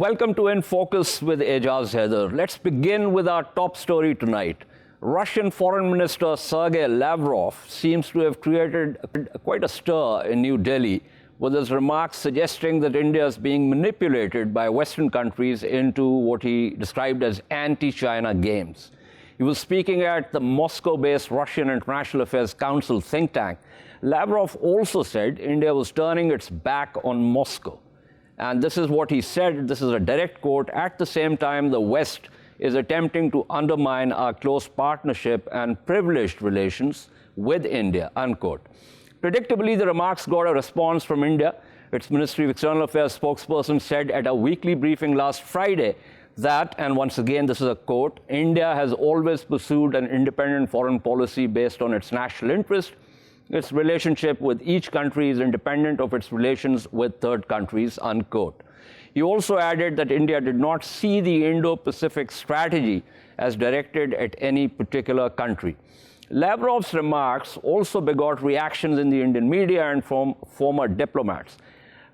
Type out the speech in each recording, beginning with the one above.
Welcome to In Focus with Ejaz Haider. Let's begin with our top story tonight. Russian Foreign Minister Sergei Lavrov seems to have created quite a stir in New Delhi with his remarks suggesting that India is being manipulated by Western countries into what he described as anti-China games. He was speaking at the Moscow-based Russian International Affairs Council think tank. Lavrov also said India was turning its back on Moscow. And this is what he said, this is a direct quote, "At the same time, the West is attempting to undermine our close partnership and privileged relations with India," unquote. Predictably, the remarks got a response from India. Its Ministry of External Affairs spokesperson said at a weekly briefing last Friday that, and once again this is a quote, "India has always pursued an independent foreign policy based on its national interest. Its relationship with each country is independent of its relations with third countries," unquote. He also added that India did not see the Indo-Pacific strategy as directed at any particular country. Lavrov's remarks also begot reactions in the Indian media and from former diplomats.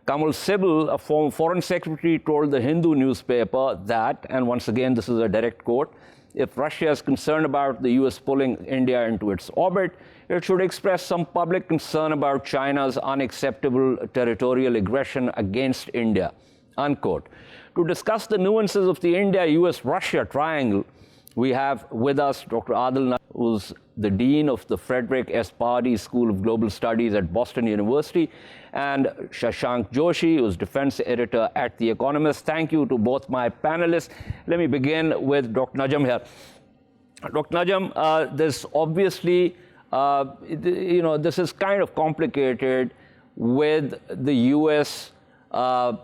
Kamal Sibal, a former foreign secretary, told the Hindu newspaper that, and once again this is a direct quote, "If Russia is concerned about the US pulling India into its orbit, it should express some public concern about China's unacceptable territorial aggression against India," unquote. To discuss the nuances of the India-US-Russia triangle, we have with us Dr. Adil, who's the Dean of the Frederick S. Pardee School of Global Studies at Boston University, and Shashank Joshi, who's defense editor at The Economist. Thank you to both my panelists. Let me begin with Dr. Najam here. Dr. Najam, there's obviously, this is kind of complicated with the US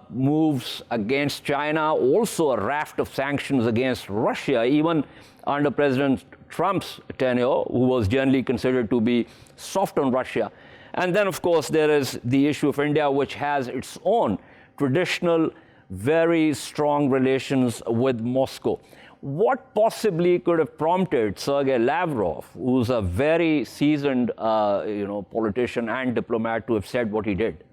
moves against China, also a raft of sanctions against Russia, even under President Trump's tenure, who was generally considered to be soft on Russia. And then, of course, there is the issue of India, which has its own traditional, very strong relations with Moscow. What possibly could have prompted Sergei Lavrov, who's a very seasoned politician and diplomat, to have said what he did?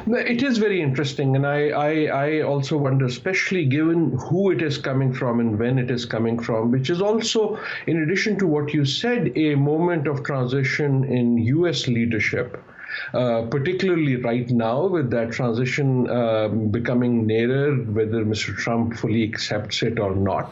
It is very interesting, and I also wonder, especially given who it is coming from and when it is coming from, which is also, in addition to what you said, a moment of transition in US leadership. Particularly right now, with that transition becoming nearer, whether Mr. Trump fully accepts it or not,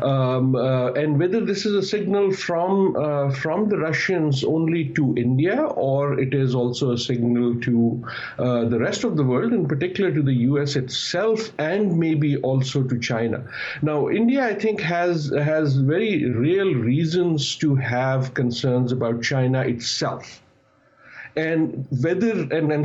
and whether this is a signal from the Russians only to India, or it is also a signal to the rest of the world, in particular to the US itself, and maybe also to China. Now, India, I think, has very real reasons to have concerns about China itself. And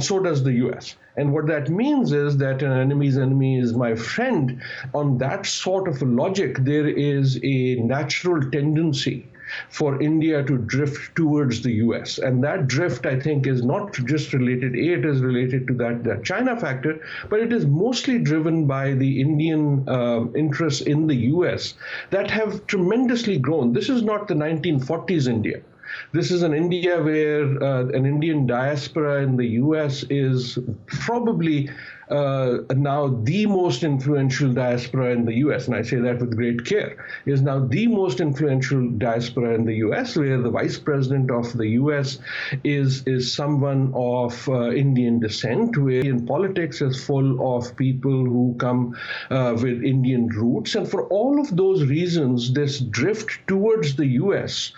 so does the US. And what that means is that an enemy's enemy is my friend. On that sort of a logic, there is a natural tendency for India to drift towards the US. And that drift, I think, is not just related, it is related to that China factor, but it is mostly driven by the Indian interests in the US that have tremendously grown. This is not the 1940s India. This is an India where an Indian diaspora in the US is probably now the most influential diaspora in the US, and I say that with great care, is now the most influential diaspora in the US, where the vice president of the US is someone of Indian descent, where Indian politics is full of people who come with Indian roots. And for all of those reasons, this drift towards the US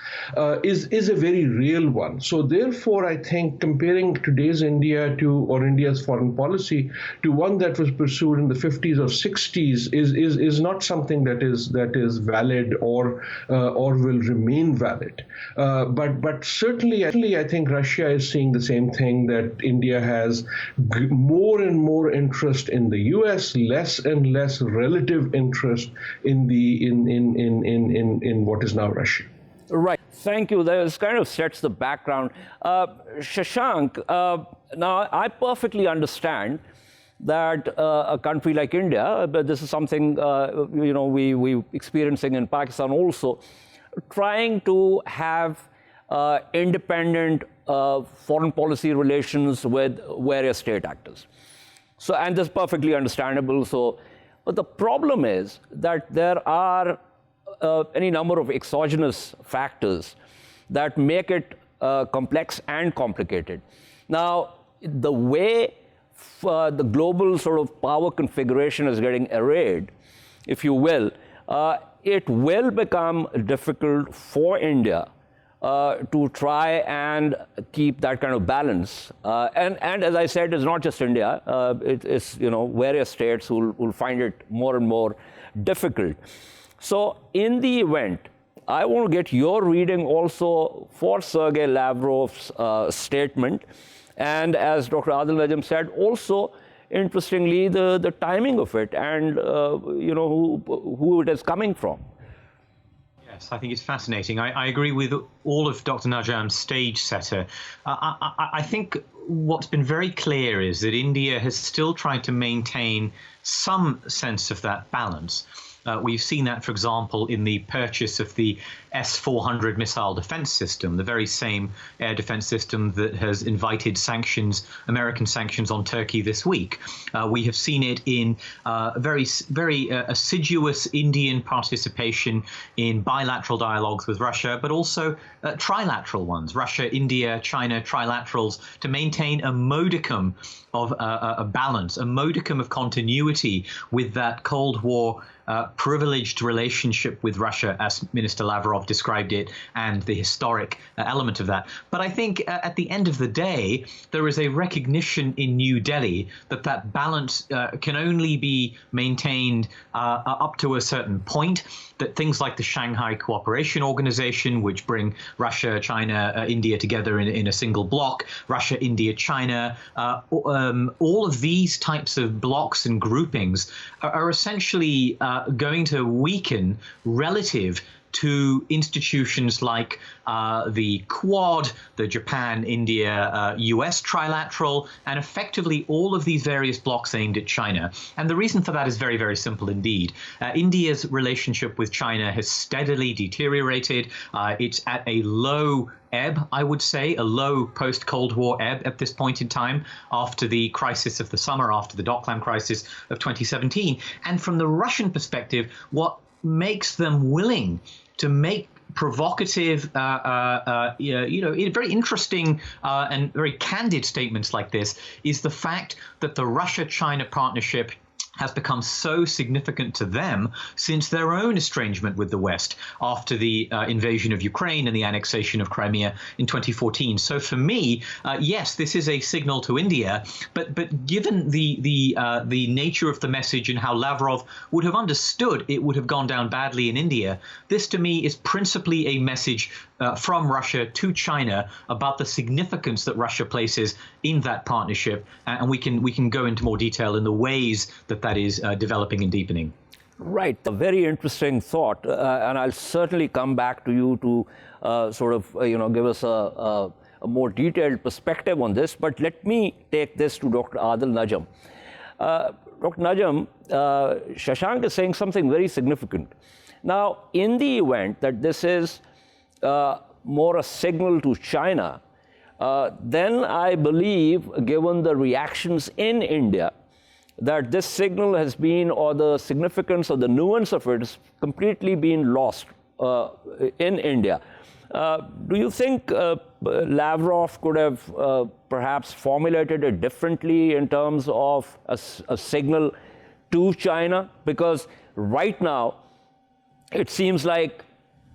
is a very real one. So therefore, I think comparing today's India or India's foreign policy to one that was pursued in the 50s or 60s is not something that is valid or will remain valid. But certainly, I think Russia is seeing the same thing, that India has more and more interest in the US, less and less relative interest in what is now Russia. Right. Thank you. This kind of sets the background. Shashank, now I perfectly understand that a country like India, but this is something we experiencing in Pakistan also, trying to have independent foreign policy relations with various state actors. So, and that's perfectly understandable. So, but the problem is that there are any number of exogenous factors that make it complex and complicated. Now, the way the global sort of power configuration is getting arrayed, if you will, it will become difficult for India to try and keep that kind of balance. And as I said, it's not just India. It's various states who will find it more and more difficult. So in the event, I want to get your reading also for Sergei Lavrov's statement. And as Dr. Adil Najam said, also, interestingly, the timing of it and who it is coming from. Yes, I think it's fascinating. I agree with all of Dr. Najam's stage setter. I think what's been very clear is that India has still tried to maintain some sense of that balance. We've seen that, for example, in the purchase of the S-400 missile defense system, the very same air defense system that has invited sanctions, American sanctions on Turkey this week. We have seen it in very assiduous Indian participation in bilateral dialogues with Russia, but also trilateral ones, Russia, India, China, trilaterals, to maintain a modicum of a balance, a modicum of continuity with that Cold War privileged relationship with Russia, as Minister Lavrov described it, and the historic element of that. But I think at the end of the day, there is a recognition in New Delhi that that balance can only be maintained up to a certain point, that things like the Shanghai Cooperation Organization, which bring Russia, China, India together in a single bloc, Russia, India, China, all of these types of blocks and groupings are essentially going to weaken relative to institutions like the Quad, the Japan, India, US trilateral, and effectively all of these various blocs aimed at China. And the reason for that is very, very simple indeed. India's relationship with China has steadily deteriorated. It's at a low ebb, I would say, a low post-Cold War ebb at this point in time, after the crisis of the summer, after the Doklam crisis of 2017. And from the Russian perspective, what makes them willing to make provocative, very interesting and very candid statements like this is the fact that the Russia-China partnership has become so significant to them since their own estrangement with the West after the invasion of Ukraine and the annexation of Crimea in 2014. So for me, yes, this is a signal to India, but given the nature of the message and how Lavrov would have understood it would have gone down badly in India, this to me is principally a message from Russia to China about the significance that Russia places in that partnership, and we can go into more detail in the ways that is developing and deepening. Right, a very interesting thought, and I'll certainly come back to you to give us a more detailed perspective on this. But let me take this to Dr. Adil Najam. Dr. Najam, Shashank is saying something very significant. Now, in the event that this is more a signal to China, then I believe, given the reactions in India, that this signal has been, or the significance or the nuance of it has completely been lost in India. Do you think Lavrov could have perhaps formulated it differently in terms of a signal to China? Because right now, it seems like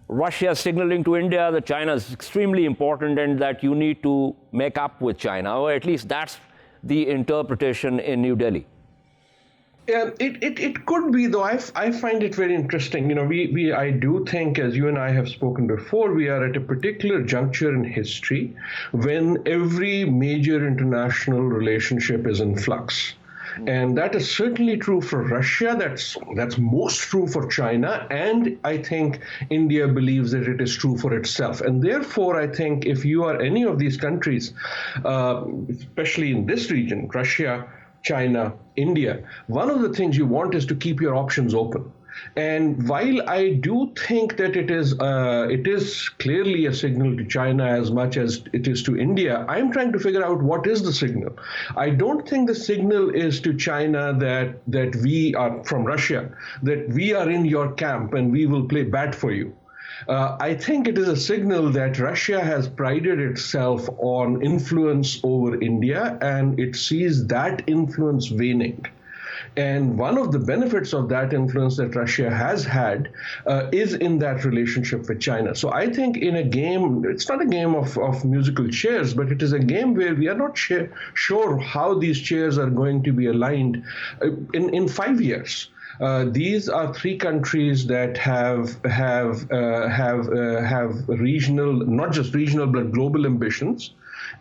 Russia is signaling to India that China is extremely important and that you need to make up with China, or at least that's the interpretation in New Delhi. It could be, though. I find it very interesting. I do think, as you and I have spoken before, we are at a particular juncture in history when every major international relationship is in flux. And that is certainly true for Russia. That's most true for China. And I think India believes that it is true for itself. And therefore, I think if you are any of these countries, especially in this region, Russia, China, India, one of the things you want is to keep your options open. And while I do think that it is clearly a signal to China as much as it is to India, I'm trying to figure out what is the signal. I don't think the signal is to China that we are from Russia, that we are in your camp and we will play bad for you. I think it is a signal that Russia has prided itself on influence over India, and it sees that influence waning. And one of the benefits of that influence that Russia has had is in that relationship with China. So I think in a game, it's not a game of musical chairs, but it is a game where we are not sure how these chairs are going to be aligned in 5 years. These are three countries that have regional, not just regional, but global ambitions,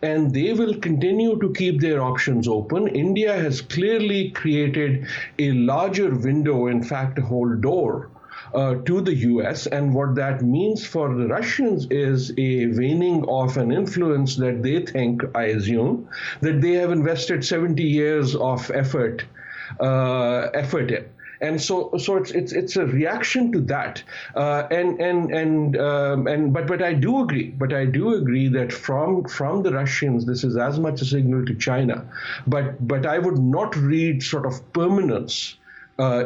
and they will continue to keep their options open. India has clearly created a larger window, in fact, a whole door to the US, and what that means for the Russians is a waning of an influence that they think, I assume, that they have invested 70 years of effort in. And so it's a reaction to that, but I do agree that from the Russians this is as much a signal to China, but I would not read sort of permanence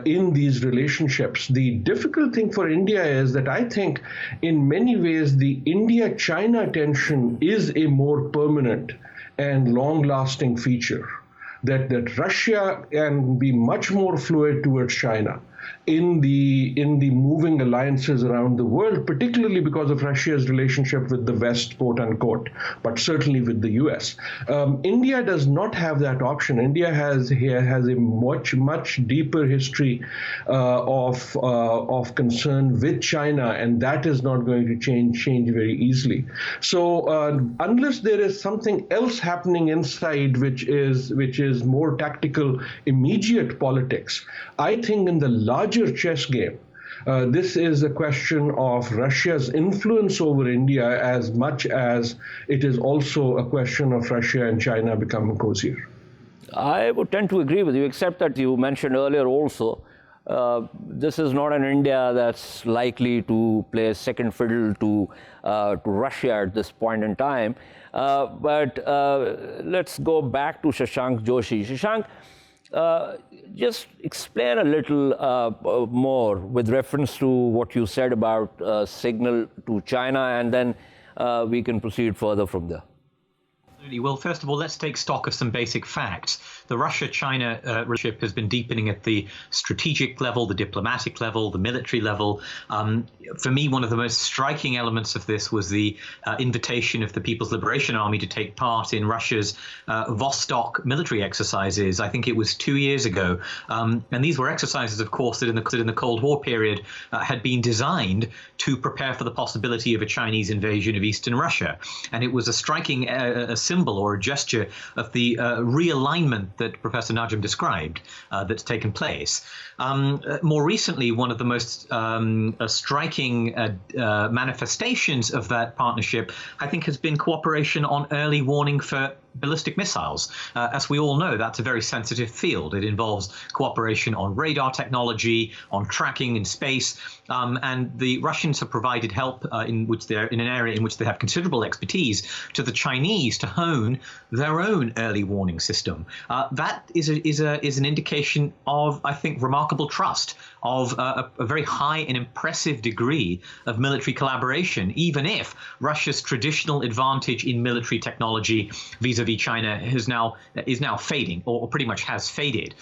in these relationships. The difficult thing for India is that I think in many ways the India-China tension is a more permanent and long-lasting feature. That Russia can be much more fluid towards China in the moving alliances around the world, particularly because of Russia's relationship with the West, quote unquote, but certainly with the US. India does not have that option. India has a much deeper history of concern with China, and that is not going to change very easily. So unless there is something else happening inside, which is more tactical, immediate politics, I think in the larger chess game, this is a question of Russia's influence over India as much as it is also a question of Russia and China becoming cozier. I would tend to agree with you, except that you mentioned earlier also, this is not an India that's likely to play second fiddle to Russia at this point in time. But let's go back to Shashank Joshi. Shashank, just explain a little more with reference to what you said about signal to China, and then we can proceed further from there. Well, first of all, let's take stock of some basic facts. The Russia-China relationship has been deepening at the strategic level, the diplomatic level, the military level. For me, one of the most striking elements of this was the invitation of the People's Liberation Army to take part in Russia's Vostok military exercises. I think it was 2 years ago. And these were exercises, of course, that in the Cold War period had been designed to prepare for the possibility of a Chinese invasion of Eastern Russia. And it was a striking a symbol or a gesture of the realignment that Professor Najam described that's taken place. More recently, one of the most striking manifestations of that partnership, I think, has been cooperation on early warning for ballistic missiles. As we all know, that's a very sensitive field. It involves cooperation on radar technology, on tracking in space, and the Russians have provided help in an area in which they have considerable expertise to the Chinese to hone their own early warning system. That is an indication of, I think, remarkable trust, of a very high and impressive degree of military collaboration, even if Russia's traditional advantage in military technology vis-a-vis China is now fading, or pretty much has faded.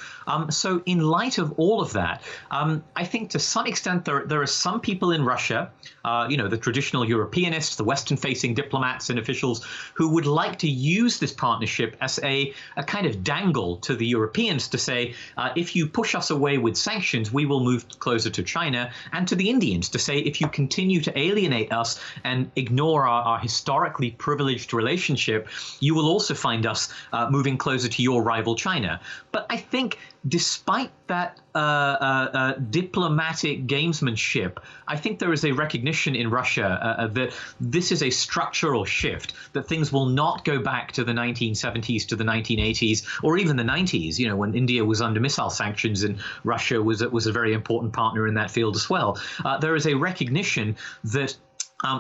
So in light of all of that, I think to some extent there are some people in Russia, the traditional Europeanists, the Western-facing diplomats and officials who would like to use this partnership as a kind of dangle to the Europeans to say, if you push us away with sanctions, we will move closer to China, and to the Indians to say, if you continue to alienate us and ignore our historically privileged relationship, you will also also find us moving closer to your rival China. But I think despite that diplomatic gamesmanship, I think there is a recognition in Russia that this is a structural shift, that things will not go back to the 1970s, to the 1980s, or even the 90s, when India was under missile sanctions and Russia was a very important partner in that field as well. There is a recognition that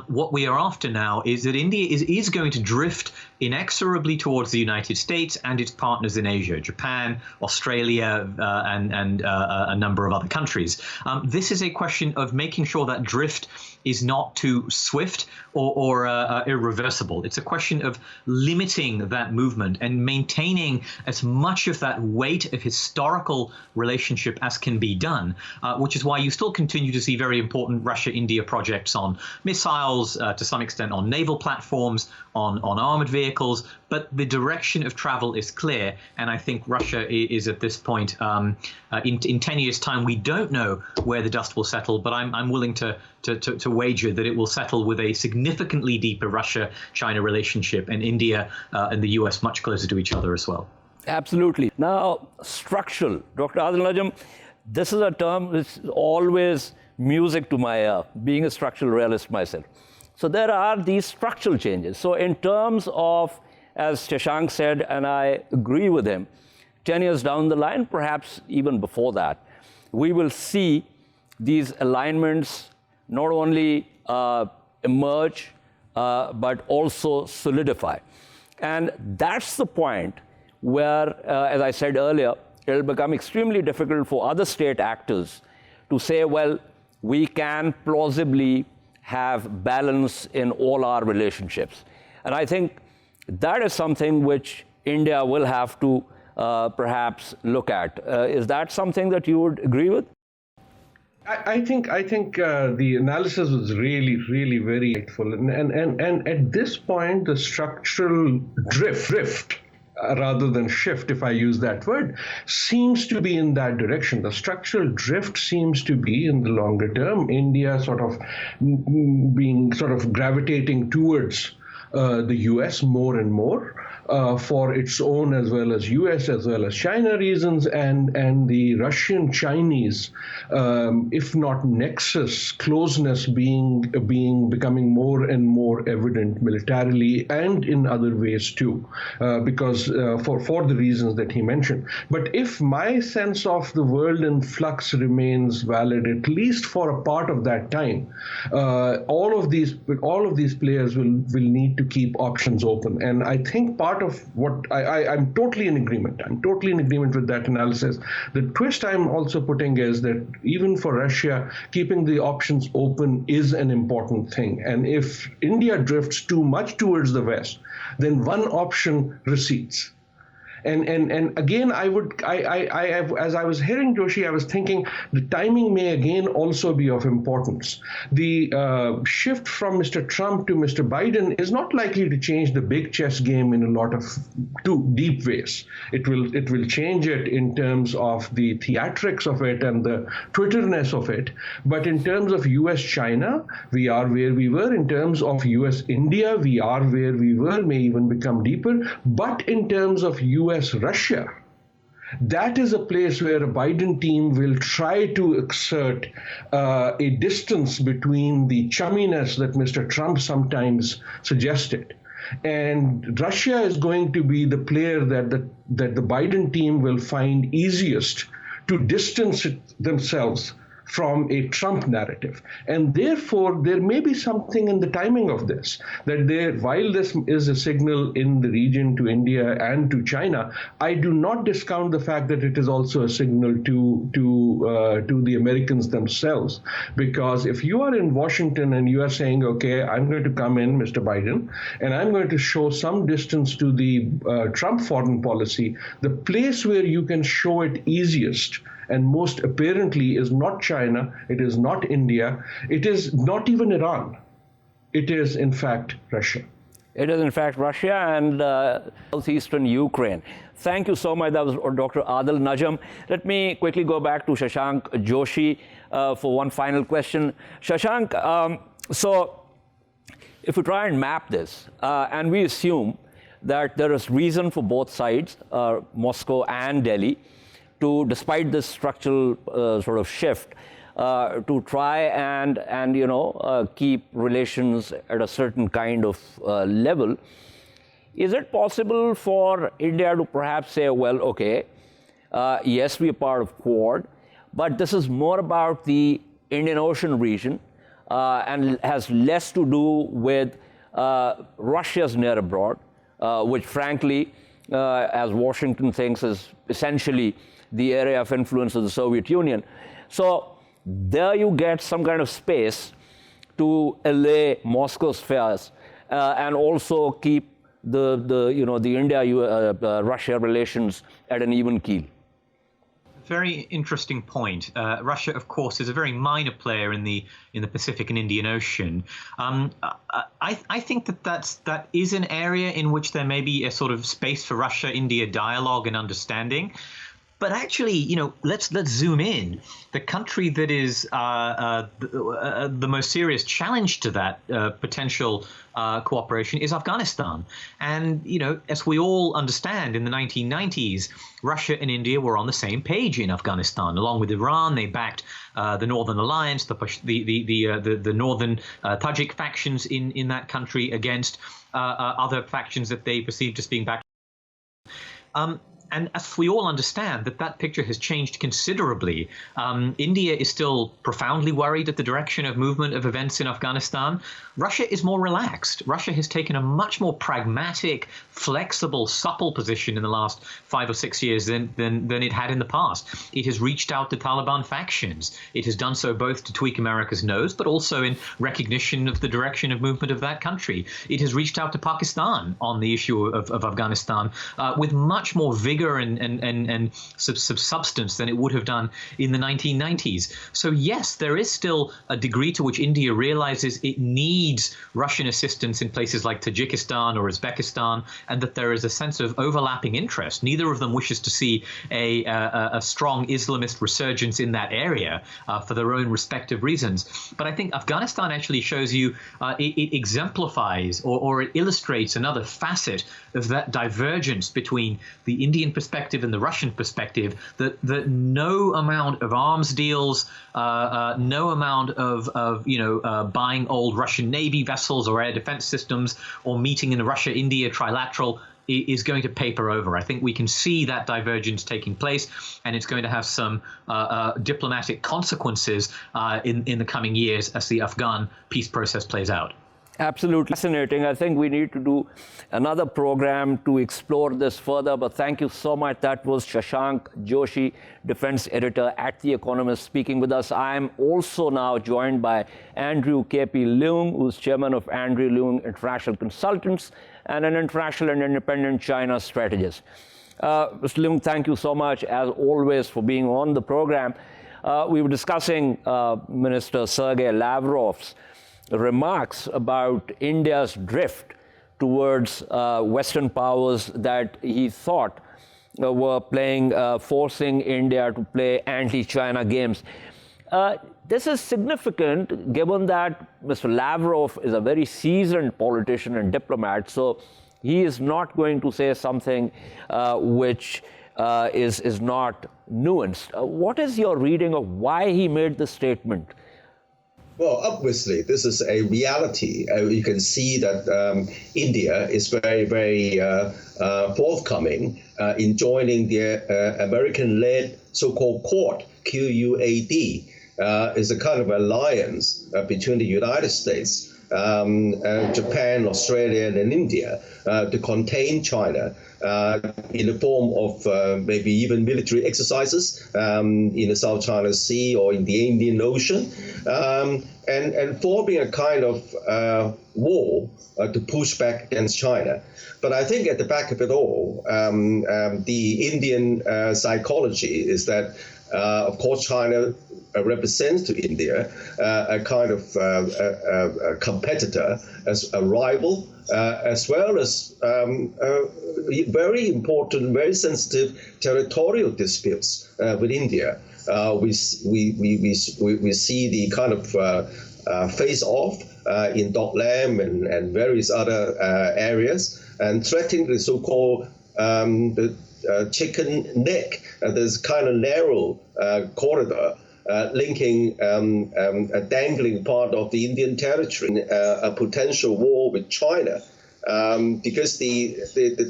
what we are after now is that India is going to drift inexorably towards the United States and its partners in Asia, Japan, Australia, and a number of other countries. This is a question of making sure that drift is not too swift or irreversible. It's a question of limiting that movement and maintaining as much of that weight of historical relationship as can be done, which is why you still continue to see very important Russia-India projects on missiles, to some extent on naval platforms, on armored vehicles, but the direction of travel is clear, and I think Russia is at this point, in 10 years' time, we don't know where the dust will settle, but I'm willing to wager that it will settle with a significantly deeper Russia-China relationship, and India and the US much closer to each other as well. Absolutely. Now, structural. Dr. Adil Najam, this is a term which is always music to my ear, being a structural realist myself. So there are these structural changes. So in terms of, as Shashank said, and I agree with him, 10 years down the line, perhaps even before that, we will see these alignments not only emerge, but also solidify. And that's the point where, as I said earlier, it'll become extremely difficult for other state actors to say, well, we can plausibly have balance in all our relationships. And I think that is something which India will have to perhaps look at. Is that something that you would agree with? I think the analysis was really, really very helpful. And at this point, the structural drift, rather than shift, if I use that word, seems to be in that direction. The structural drift seems to be in the longer term, India sort of gravitating towards the US more and more for its own as well as US as well as China reasons, and the Russian-Chinese, if not nexus, closeness becoming more and more evident militarily and in other ways too, because for the reasons that he mentioned. But if my sense of the world in flux remains valid, at least for a part of that time, all of these players will need to keep options open. And I think part of what I'm totally in agreement. I'm totally in agreement with that analysis. The twist I'm also putting is that even for Russia, keeping the options open is an important thing. And if India drifts too much towards the West, then one option recedes. And again, as I was hearing Joshi, I was thinking the timing may again also be of importance. The shift from Mr. Trump to Mr. Biden is not likely to change the big chess game in a lot of too deep ways. It will change it in terms of the theatrics of it and the Twitterness of it. But in terms of US-China, we are where we were. In terms of US-India, we are where we were, may even become deeper. But in terms of US-Russia, that is a place where a Biden team will try to exert a distance between the chumminess that Mr. Trump sometimes suggested. And Russia is going to be the player that the Biden team will find easiest to distance themselves from a Trump narrative. And therefore, there may be something in the timing of this, that while this is a signal in the region to India and to China, I do not discount the fact that it is also a signal to the Americans themselves. Because if you are in Washington and you are saying, okay, I'm going to come in, Mr. Biden, and I'm going to show some distance to the Trump foreign policy, the place where you can show it easiest and most apparently is not China, it is not India, it is not even Iran. It is, in fact, Russia. It is, in fact, Russia and southeastern Ukraine. Thank you so much. That was Dr. Adil Najam. Let me quickly go back to Shashank Joshi for one final question. Shashank, so if we try and map this, and we assume that there is reason for both sides, Moscow and Delhi, to, despite this structural sort of shift, to try and keep relations at a certain kind of level. Is it possible for India to perhaps say, well, okay, yes, we are part of Quad, but this is more about the Indian Ocean region and has less to do with Russia's near abroad, which frankly, as Washington thinks, is essentially the area of influence of the Soviet Union. So there you get some kind of space to allay Moscow's fears and also keep the India-Russia relations at an even keel. Very interesting point. Russia, of course, is a very minor player in the Pacific and Indian Ocean. I think that is an area in which there may be a sort of space for Russia-India dialogue and understanding. But actually, let's zoom in. The country that is the most serious challenge to that potential cooperation is Afghanistan. And, as we all understand, in the 1990s, Russia and India were on the same page in Afghanistan. Along with Iran, they backed the Northern Alliance, the northern Tajik factions in that country against other factions that they perceived as being backed. And as we all understand, that picture has changed considerably. India is still profoundly worried at the direction of movement of events in Afghanistan. Russia is more relaxed. Russia has taken a much more pragmatic, flexible, supple position in the last 5 or 6 years than it had in the past. It has reached out to Taliban factions. It has done so both to tweak America's nose, but also in recognition of the direction of movement of that country. It has reached out to Pakistan on the issue of Afghanistan with much more vigor and substance than it would have done in the 1990s. So yes, there is still a degree to which India realizes it needs Russian assistance in places like Tajikistan or Uzbekistan, and that there is a sense of overlapping interest. Neither of them wishes to see a strong Islamist resurgence in that area for their own respective reasons. But I think Afghanistan actually shows you, it exemplifies or it illustrates another facet of that divergence between the Indian perspective and the Russian perspective, that no amount of arms deals, no amount of buying old Russian Navy vessels or air defense systems or meeting in the Russia-India trilateral is going to paper over. I think we can see that divergence taking place, and it's going to have some diplomatic consequences in the coming years as the Afghan peace process plays out. Absolutely fascinating. I think we need to do another program to explore this further, but thank you so much. That was Shashank Joshi, defense editor at The Economist, speaking with us. I'm also now joined by Andrew K.P. Leung, who's chairman of Andrew Leung International Consultants and an international and independent China strategist. Mr. Leung, thank you so much, as always, for being on the program. We were discussing Minister Sergei Lavrov's remarks about India's drift towards Western powers that he thought were forcing India to play anti-China games. This is significant given that Mr. Lavrov is a very seasoned politician and diplomat, so he is not going to say something which is not nuanced. What is your reading of why he made this statement? Well, obviously, this is a reality. You can see that India is very, very forthcoming in joining the American-led so-called Quad, Q-U-A-D. Is a kind of alliance between the United States, Japan, Australia, and India to contain China in the form of maybe even military exercises in the South China Sea or in the Indian Ocean, and forming a kind of wall to push back against China. But I think at the back of it all, the Indian psychology is that, of course, China represents to India a kind of a competitor, as a rival, as well as very important, very sensitive territorial disputes with India. We see the kind of face-off in Dok Lam and various other areas, and threatening the so-called chicken neck, this kind of narrow corridor linking a dangling part of the Indian territory, a potential war with China, because the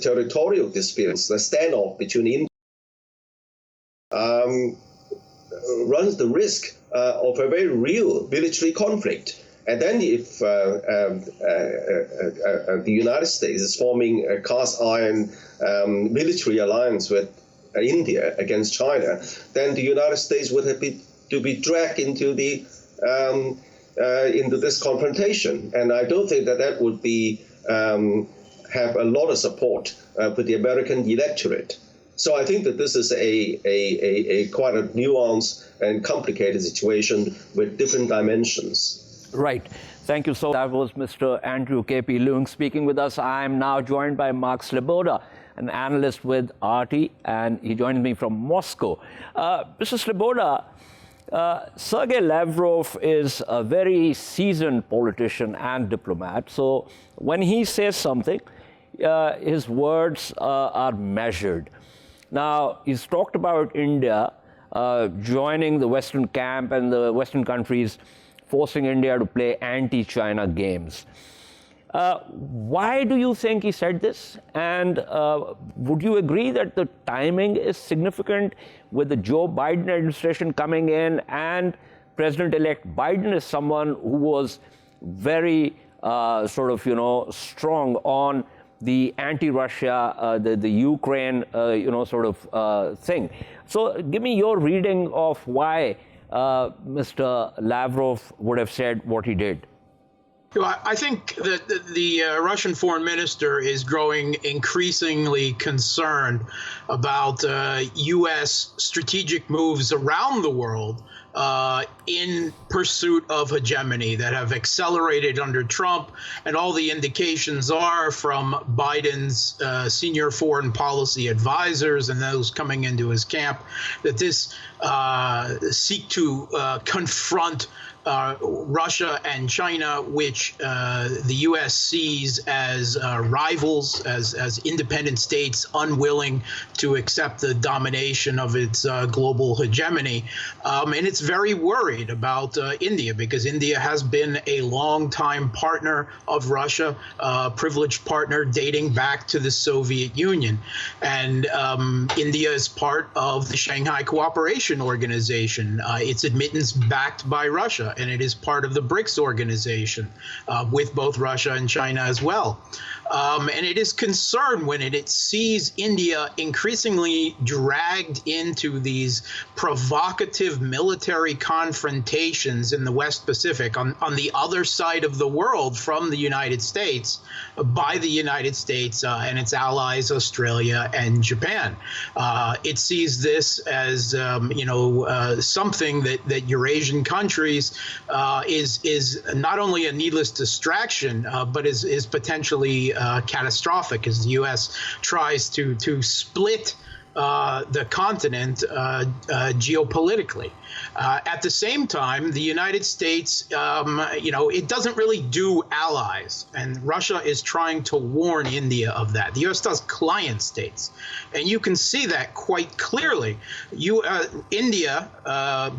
territorial disputes, the standoff between India runs the risk of a very real military conflict. And then if the United States is forming a cast iron military alliance with India against China, then the United States would have to be dragged into this confrontation. And I don't think that would be have a lot of support with the American electorate. So I think that this is a quite a nuanced and complicated situation with different dimensions. Right. Thank you. So that was Mr. Andrew K.P. Leung speaking with us. I'm now joined by Mark Sleboda, an analyst with RT, and he joins me from Moscow. Mr. Sleboda, Sergei Lavrov is a very seasoned politician and diplomat. So when he says something, his words are measured. Now, he's talked about India joining the Western camp and the Western countries forcing India to play anti-China games. Why do you think he said this? And would you agree that the timing is significant with the Joe Biden administration coming in, and President-elect Biden is someone who was very strong on the anti-Russia, the Ukraine, thing. So give me your reading of why Mr. Lavrov would have said what he did. I think that the Russian foreign minister is growing increasingly concerned about U.S. strategic moves around the world in pursuit of hegemony that have accelerated under Trump. And all the indications are from Biden's senior foreign policy advisors and those coming into his camp that this seek to confront Russia and China, which the U.S. sees as rivals, as independent states unwilling to accept the domination of its global hegemony. And it's very worried about India, because India has been a long-time partner of Russia, privileged partner dating back to the Soviet Union. And India is part of the Shanghai Cooperation Organization, its admittance backed by Russia. And it is part of the BRICS organization with both Russia and China as well. And it is concerned when it sees India increasingly dragged into these provocative military confrontations in the West Pacific on the other side of the world from the United States by the United States and its allies, Australia and Japan. It sees this as something that Eurasian countries is not only a needless distraction, but is potentially catastrophic as the U.S. tries to split the continent geopolitically. At the same time, the United States, it doesn't really do allies, and Russia is trying to warn India of that. The U.S. does client states, and you can see that quite clearly. India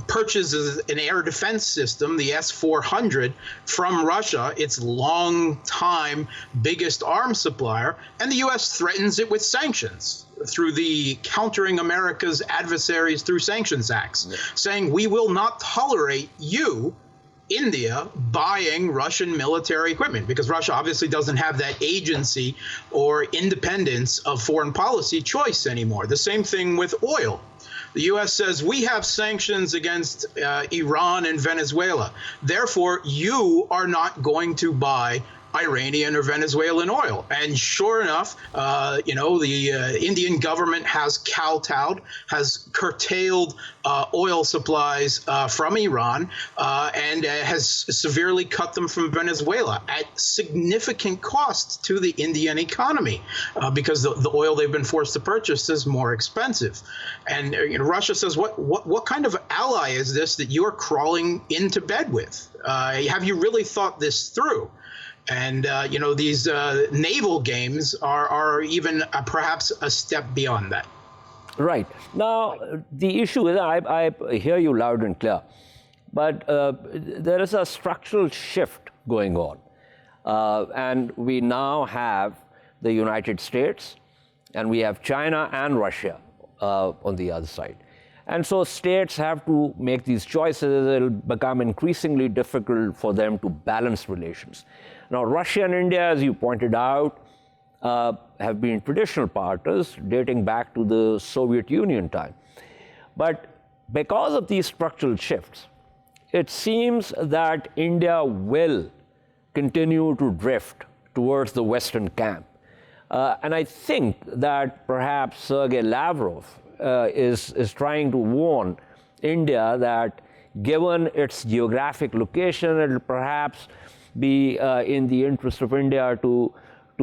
purchases an air defense system, the S-400, from Russia, its long-time biggest arms supplier, and the U.S. threatens it with sanctions through the Countering America's Adversaries Through Sanctions Acts, saying we will not tolerate you, India, buying Russian military equipment, because Russia obviously doesn't have that agency or independence of foreign policy choice anymore. The same thing with oil. The U.S. says we have sanctions against Iran and Venezuela. Therefore, you are not going to buy Iranian or Venezuelan oil. And sure enough, the Indian government has kowtowed, has curtailed oil supplies from Iran, and has severely cut them from Venezuela at significant cost to the Indian economy, because the oil they've been forced to purchase is more expensive. And Russia says, what kind of ally is this that you're crawling into bed with? Have you really thought this through? And these naval games are even perhaps a step beyond that. Right. Now, the issue is, I hear you loud and clear, but there is a structural shift going on. And we now have the United States, and we have China and Russia on the other side. And so states have to make these choices. It'll become increasingly difficult for them to balance relations. Now, Russia and India, as you pointed out, have been traditional partners dating back to the Soviet Union time. But because of these structural shifts, it seems that India will continue to drift towards the Western camp. And I think that perhaps Sergei Lavrov is trying to warn India that given its geographic location, it will perhaps be in the interest of India to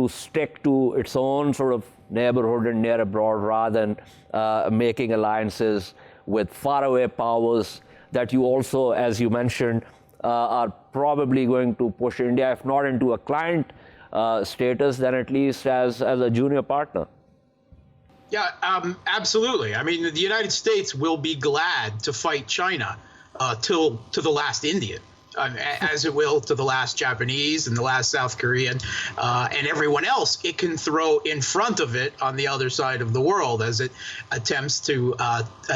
stick to its own sort of neighborhood and near abroad, rather than making alliances with faraway powers that you also, as you mentioned, are probably going to push India, if not into a client status, then at least as a junior partner. Yeah, absolutely. I mean, the United States will be glad to fight China to the last Indian. As it will to the last Japanese and the last South Korean and everyone else it can throw in front of it on the other side of the world as it attempts to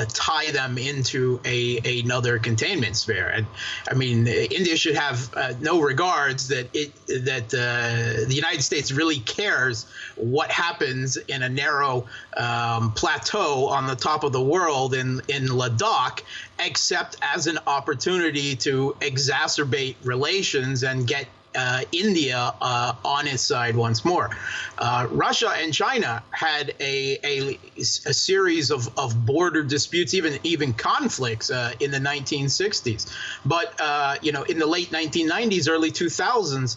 tie them into another containment sphere. And I mean, India should have no regards that the United States really cares what happens in a narrow plateau on the top of the world in Ladakh, except as an opportunity to exacerbate relations and get India on its side once more. Russia and China had a series of border disputes, even conflicts in the 1960s. But in the late 1990s, early 2000s,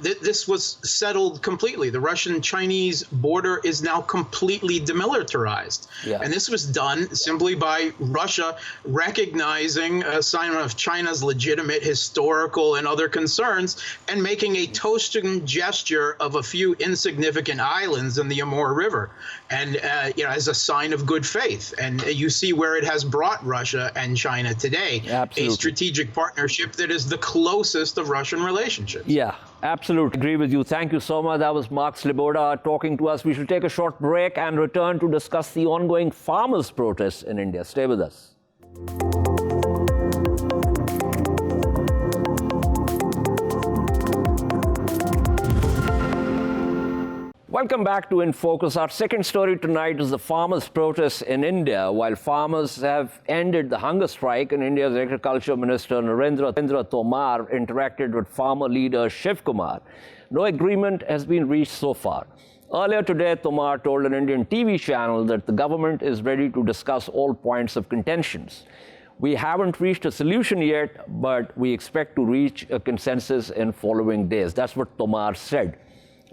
this was settled completely. The Russian-Chinese border is now completely demilitarized. Yeah. And this was done simply by Russia recognizing a sign of China's legitimate historical and other concerns and making a toasting gesture of a few insignificant islands in the Amur River, and as a sign of good faith. And you see where it has brought Russia and China today. Absolutely. A strategic partnership that is the closest of Russian relationships. Yeah. Absolutely. Agree with you. Thank you so much. That was Mark Sleboda talking to us. We should take a short break and return to discuss the ongoing farmers' protests in India. Stay with us. Welcome back to In Focus. Our second story tonight is the farmers' protests in India. While farmers have ended the hunger strike, and India's Agriculture Minister Narendra Tomar interacted with farmer leader Shiv Kumar, no agreement has been reached so far. Earlier today, Tomar told an Indian TV channel that the government is ready to discuss all points of contentions. We haven't reached a solution yet, but we expect to reach a consensus in following days. That's what Tomar said.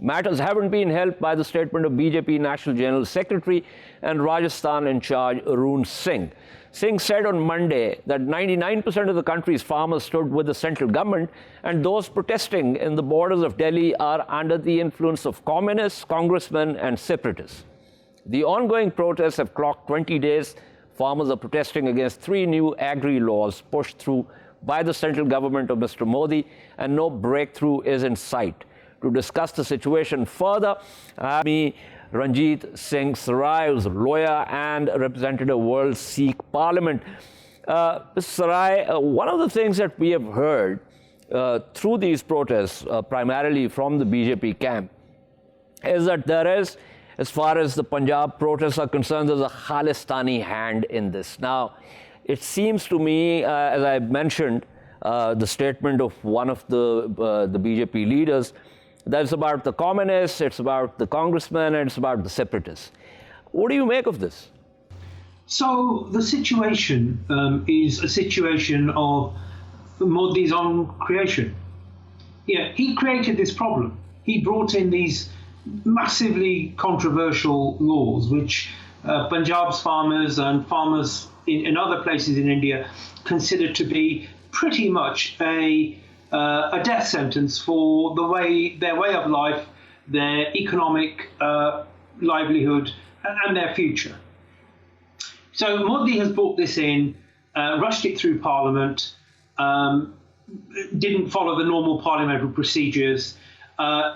Matters haven't been helped by the statement of BJP National General Secretary and Rajasthan in charge Arun Singh. Singh said on Monday that 99% of the country's farmers stood with the central government, and those protesting in the borders of Delhi are under the influence of communists, congressmen, and separatists. The ongoing protests have clocked 20 days. Farmers are protesting against 3 new agri-laws pushed through by the central government of Mr. Modi, and no breakthrough is in sight. To discuss the situation further, Ranjit Singh Srai, who's a lawyer and a representative of World Sikh Parliament. Srai, one of the things that we have heard through these protests, primarily from the BJP camp, is that there is, as far as the Punjab protests are concerned, there's a Khalistani hand in this. Now, it seems to me, as I mentioned, the statement of one of the BJP leaders. That's about the communists, it's about the congressmen, and it's about the separatists. What do you make of this? So the situation is a situation of Modi's own creation. Yeah, he created this problem. He brought in these massively controversial laws, which Punjab's farmers and farmers in other places in India consider to be pretty much a death sentence for their way of life, their economic livelihood, and their future. So Modi has brought this in, rushed it through Parliament, didn't follow the normal parliamentary procedures,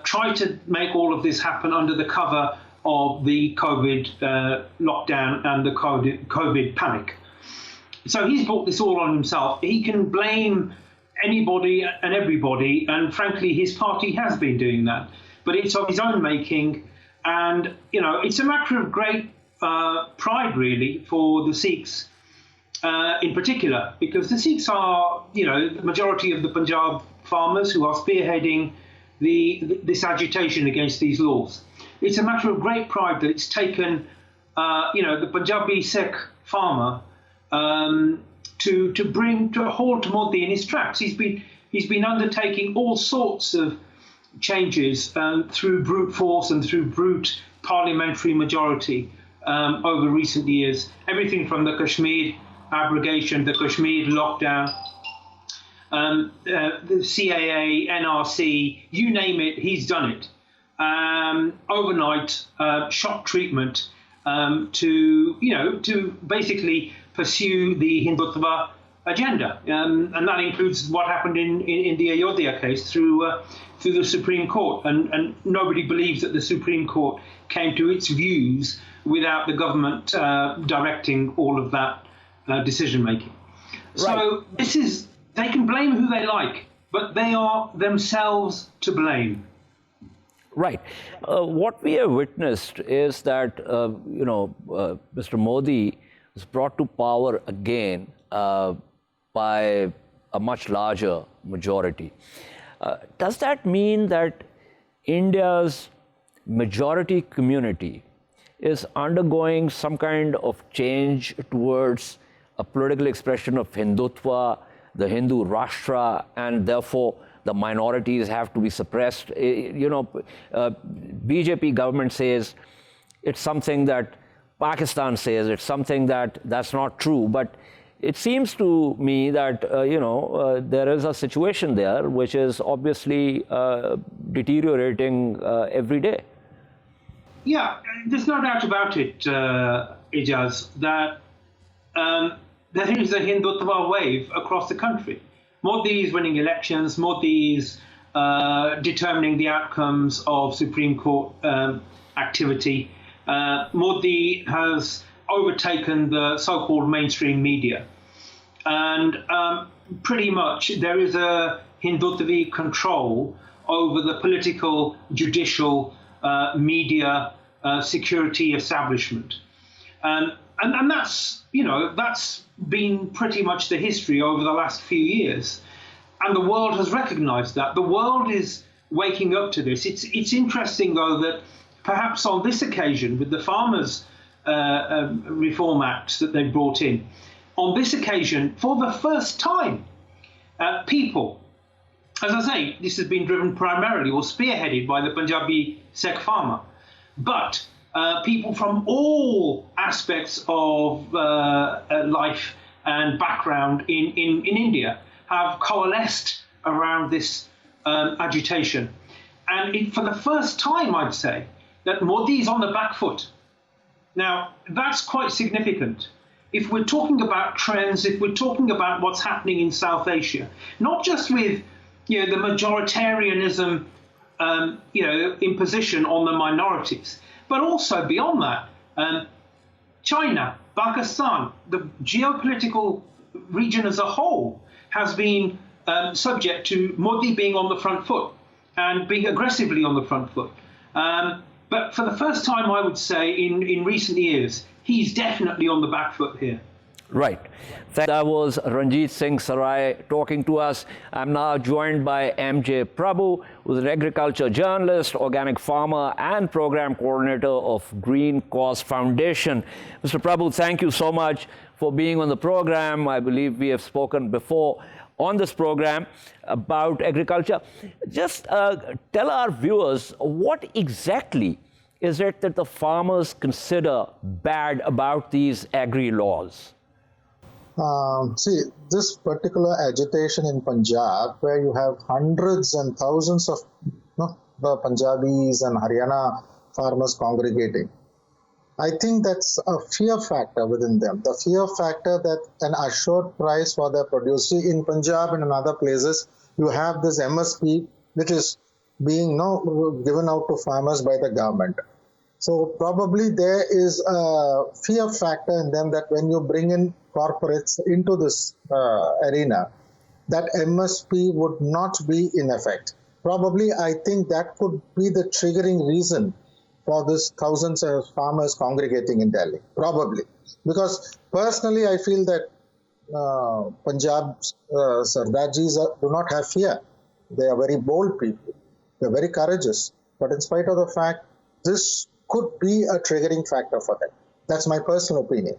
tried to make all of this happen under the cover of the COVID lockdown and the COVID panic. So he's brought this all on himself. He can blame anybody and everybody, and frankly, his party has been doing that. But it's of his own making, and it's a matter of great pride, really, for the Sikhs in particular, because the Sikhs are, the majority of the Punjab farmers who are spearheading this agitation against these laws. It's a matter of great pride that it's taken, the Punjabi Sikh farmer to halt Modi in his tracks. He's been undertaking all sorts of changes through brute force and through brute parliamentary majority over recent years. Everything from the Kashmir abrogation, the Kashmir lockdown, the CAA, NRC, you name it, he's done it. Overnight shock treatment to basically pursue the Hindutva agenda, and that includes what happened in the Ayodhya case through the Supreme Court, and nobody believes that the Supreme Court came to its views without the government directing all of that decision making. Right. So they can blame who they like, but they are themselves to blame. Right. What we have witnessed is that, Mr. Modi was brought to power again by a much larger majority. Does that mean that India's majority community is undergoing some kind of change towards a political expression of Hindutva, the Hindu Rashtra, and therefore the minorities have to be suppressed? BJP government says it's something that Pakistan says, it's something that's not true. But it seems to me that, there is a situation there which is obviously deteriorating every day. Yeah, there's no doubt about it, Ijaz, that there is a Hindutva wave across the country. Modi is winning elections. Modi is determining the outcomes of Supreme Court activity. Modi has overtaken the so-called mainstream media. And pretty much there is a Hindutva control over the political, judicial, media, security establishment. And that's, that's been pretty much the history over the last few years. And the world has recognized that. The world is waking up to this. It's interesting, though, that perhaps on this occasion, with the Farmers' Reform Act that they brought in, on this occasion, for the first time, people, as I say, this has been driven primarily or spearheaded by the Punjabi Sikh farmer, but people from all aspects of life and background in India have coalesced around this agitation. And for the first time, I'd say, that Modi is on the back foot. Now, that's quite significant. If we're talking about trends, if we're talking about what's happening in South Asia, not just with the majoritarianism imposition on the minorities, but also beyond that, China, Pakistan, the geopolitical region as a whole has been subject to Modi being on the front foot and being aggressively on the front foot. But for the first time, I would say, in recent years, he's definitely on the back foot here. Right. That was Ranjit Singh Srai talking to us. I'm now joined by MJ Prabu, who's an agriculture journalist, organic farmer, and program coordinator of Green Cause Foundation. Mr. Prabu, thank you so much for being on the program. I believe we have spoken before on this program about agriculture. Just tell our viewers what exactly is it that the farmers consider bad about these agri-laws? See, this particular agitation in Punjab, where you have hundreds and thousands of the Punjabis and Haryana farmers congregating, I think that's a fear factor within them. The fear factor that an assured price for their produce. See, in Punjab and in other places, you have this MSP, which is being given out to farmers by the government. So probably there is a fear factor in them that when you bring in corporates into this arena, that MSP would not be in effect. Probably I think that could be the triggering reason for this thousands of farmers congregating in Delhi. Probably. Because personally I feel that Punjab's Sardajis do not have fear. They are very bold people. They're very courageous. But in spite of the fact, this could be a triggering factor for them. That's my personal opinion.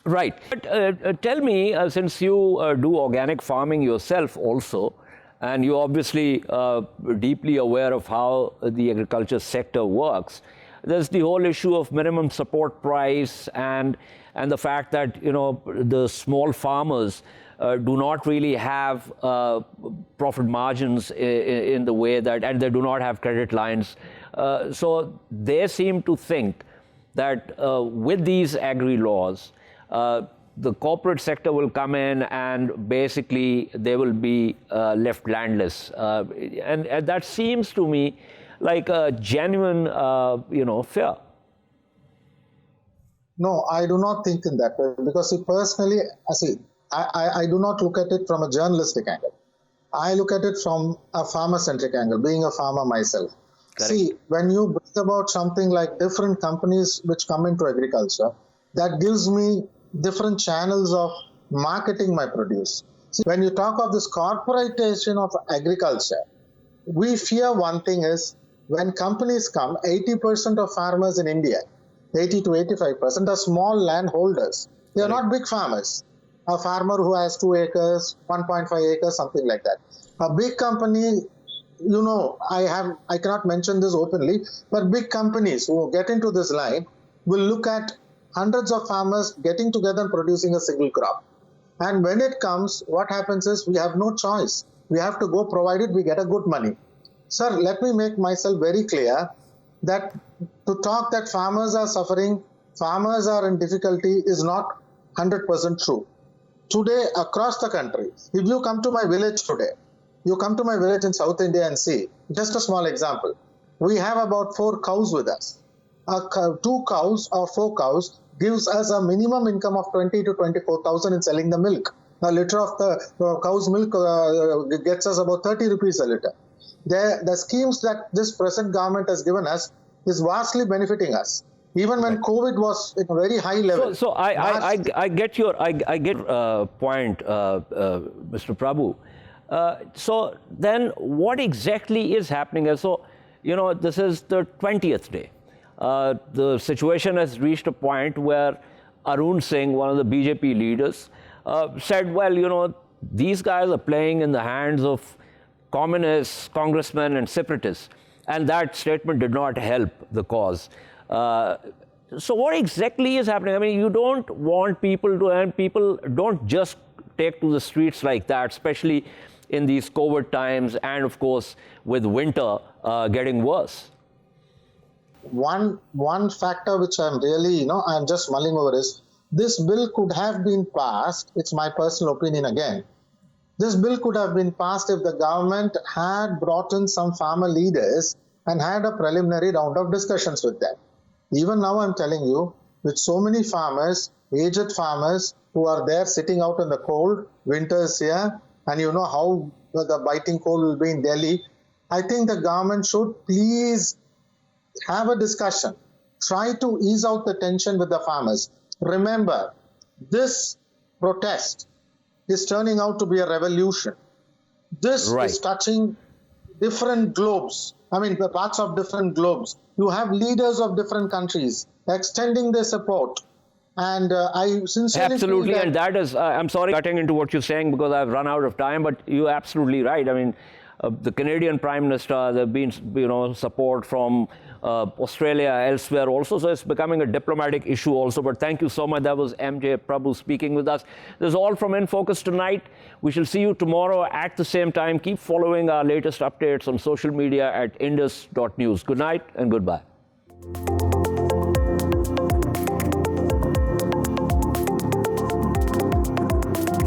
Right. But tell me, since you do organic farming yourself also, and you're obviously deeply aware of how the agriculture sector works, there's the whole issue of minimum support price and the fact that, the small farmers do not really have profit margins in the way that, and they do not have credit lines. So they seem to think that with these agri-laws, the corporate sector will come in and basically they will be left landless. And that seems to me like a genuine, fear. No, I do not think in that way because personally, I do not look at it from a journalistic angle. I look at it from a farmer-centric angle, being a farmer myself. Correct. See, when you bring about something like different companies which come into agriculture, that gives me different channels of marketing my produce. See, when you talk of this corporatization of agriculture, we fear one thing is when companies come, 80% of farmers in India, 80 to 85% are small landholders. They are not big farmers. A farmer who has 2 acres, 1.5 acres, something like that. A big company, I cannot mention this openly, but big companies who get into this line will look at hundreds of farmers getting together and producing a single crop. And when it comes, what happens is we have no choice. We have to go provided we get a good money. Sir, let me make myself very clear that to talk that farmers are suffering, farmers are in difficulty is not 100% true. Today, across the country, if you come to my village today, you come to my village in South India and see, just a small example, we have about 4 cows with us. 2 cows or 4 cows gives us a minimum income of 20 to 24,000 in selling the milk. A liter of the cow's milk gets us about 30 rupees a liter. The schemes that this present government has given us is vastly benefiting us. Even when COVID was at a very high level. So I get your point, Mr. Prabu. So then what exactly is happening? So, this is the 20th day. The situation has reached a point where Arun Singh, one of the BJP leaders, said, well, these guys are playing in the hands of communists, congressmen, and separatists. And that statement did not help the cause. So what exactly is happening? I mean, you don't want people to, and people don't just take to the streets like that, especially in these COVID times and, of course, with winter getting worse. One factor which I'm really, I'm just mulling over is this bill could have been passed. It's my personal opinion again. This bill could have been passed if the government had brought in some farmer leaders and had a preliminary round of discussions with them. Even now I'm telling you, with so many farmers, aged farmers who are there sitting out in the cold, winters here, and you know how the biting cold will be in Delhi, I think the government should please have a discussion. Try to ease out the tension with the farmers. Remember, this protest is turning out to be a revolution. This is touching different globes. I mean, the parts of different globes. You have leaders of different countries extending their support. And I sincerely absolutely, feel and that is, I'm sorry cutting into what you're saying because I've run out of time, but you're absolutely right. I mean, the Canadian Prime Minister, there have been, support from Australia, elsewhere also, so it's becoming a diplomatic issue also. But thank you so much. That was MJ Prabu speaking with us. This is all from In Focus tonight. We shall see you tomorrow at the same time. Keep following our latest updates on social media at indus.news. Good night and goodbye.